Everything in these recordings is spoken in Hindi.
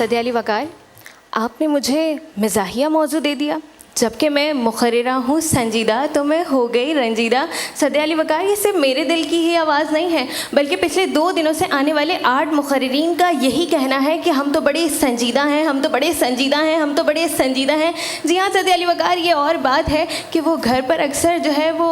सदिया अली वकार, आपने मुझे मिज़ाहिया मौजू दे दिया, जबकि मैं मुखर्रिरा हूँ संजीदा, तो मैं हो गई रंजीदा। सदिया अली वकार, ये सिर्फ मेरे दिल की ही आवाज़ नहीं है, बल्कि पिछले 2 दिनों से आने वाले 8 मुखर्रिरीन का यही कहना है कि हम तो बड़े संजीदा हैं, हम तो बड़े संजीदा हैं, हम तो बड़े संजीदा हैं। जी हाँ सदिया अली वकार, ये और बात है कि वो घर पर अक्सर जो है वो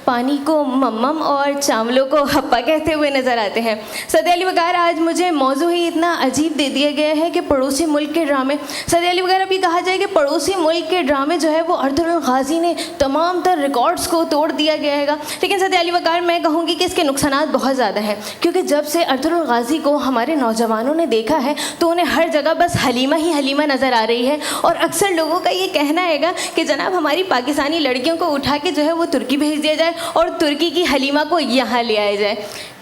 पानी को मम्मम और चावलों को हप्पा कहते हुए नज़र आते हैं। सदिया अली वकार, आज मुझे मौजू ही इतना अजीब दे दिया गया है कि पड़ोसी मुल्क के ड्रामे। सदिया अली वकार, अभी कहा जाए कि पड़ोसी मुल्क के ड्रामे जो है वो अर्तुगरुल गाज़ी ने तमाम तर रिकॉर्ड्स को तोड़ दिया गया है। लेकिन सदिया अली वकार, मैं कहूँगी कि इसके नुकसानात बहुत ज़्यादा हैं, क्योंकि जब से अर्तुगरुल गाज़ी को हमारे नौजवानों ने देखा है तो उन्हें हर जगह बस हलीमा ही हलीमा नज़र आ रही है। और अक्सर लोगों का ये कहना है कि जनाब हमारी पाकिस्तानी लड़कियों को उठा के जो है वो तुर्की भेज दिया जाए और तुर्की की हलीमा को यहाँ ले आया जाए।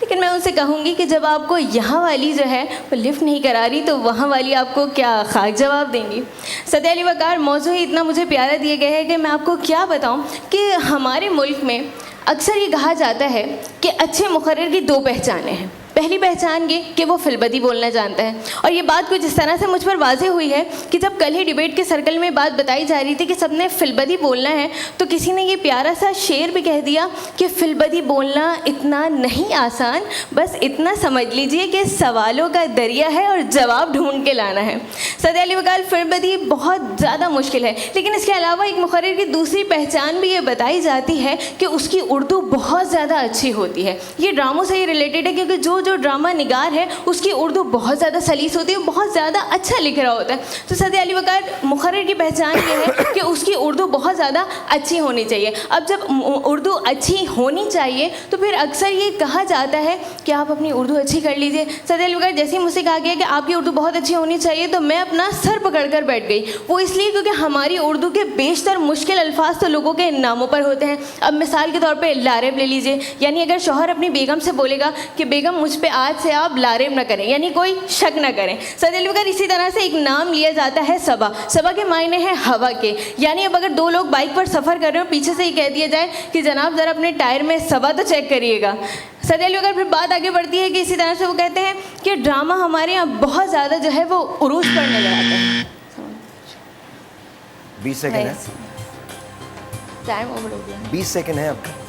लेकिन मैं उनसे कहूँगी कि जब आपको यहाँ वाली जो है वो लिफ्ट नहीं करा रही तो वहाँ वाली आपको क्या खाक जवाब देंगी। सदिया अली वकार, मौजू ही इतना मुझे प्यारा दिया गया है कि मैं आपको क्या बताऊँ कि हमारे मुल्क में अक्सर ये कहा जाता है कि अच्छे मुखर्रिर की 2 पहचानें हैं। पहली पहचान ये कि वो फिलबदी बोलना जानता है, और ये बात कुछ इस तरह से मुझ पर वाज़ेह हुई है कि जब कल ही डिबेट के सर्कल में बात बताई जा रही थी कि सबने फिलबदी बोलना है, तो किसी ने ये प्यारा सा शेर भी कह दिया कि फिलबदी बोलना इतना नहीं आसान, बस इतना समझ लीजिए कि सवालों का दरिया है और जवाब ढूंढ के लाना है। सदिया अली वकार, फिलबदी बहुत ज़्यादा मुश्किल है, लेकिन इसके अलावा एक मुखर्रिर की दूसरी पहचान भी ये बताई जाती है कि उसकी उर्दू बहुत ज़्यादा अच्छी होती है। ये ड्रामों से ही रिलेटेड है, क्योंकि जो ड्रामा निगार है उसकी उर्दू बहुत ज़्यादा सलीस होती है, बहुत ज़्यादा अच्छा लिख रहा होता है। तो सदिया अली वकार, मुखर्रिर की पहचान ये है कि उसकी उर्दू बहुत ज़्यादा अच्छी होनी चाहिए। अब जब उर्दू अच्छी होनी चाहिए तो फिर अक्सर ये कहा जाता है कि आप अपनी उर्दू अच्छी कर लीजिए। सदिया अली वकार, जैसे ही मुझसे कहा गया कि आपकी उर्दू बहुत अच्छी होनी चाहिए तो मैं अपना सर पकड़ कर बैठ गई। वो इसलिए क्योंकि हमारी उर्दू के बेशतर मुश्किल अल्फाज तो लोगों के नामों पर होते हैं। अब मिसाल के तौर पर लारेब ले लीजिए, यानी अगर शौहर अपनी बेगम से बोलेगा कि बेगम मुझ पे आज से आप लारेब ना करें, यानी कोई शक ना करें। सदिया अली वकार, इसी तरह से एक नाम लिया जाता है सबा। सबा के मायने हैं हवा के, यानी अब अगर 2 लोग बाइक पर सफ़र कर रहे हो, पीछे से ही कह दिया जाए कि जनाब ज़रा अपने टायर में सबा तो चेक करिएगा। सदिया अली वकार, फिर बात आगे बढ़ती है कि इसी तरह से वो कहते हैं कि ड्रामा हमारे यहाँ बहुत ज़्यादा जो है वो उरूज पर नजर आता है। 20 सेकंड है, टाइम ओवर हो गया, 20 सेकंड है आपका।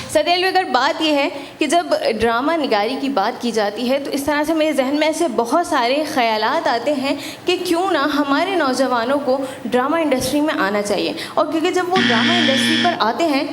सदिया अली वकार, बात यह है कि जब ड्रामा निगारी की बात की जाती है तो इस तरह से मेरे जहन में ऐसे बहुत सारे ख़यालात आते हैं कि क्यों ना हमारे नौजवानों को ड्रामा इंडस्ट्री में आना चाहिए। और क्योंकि जब वो ड्रामा इंडस्ट्री पर आते हैं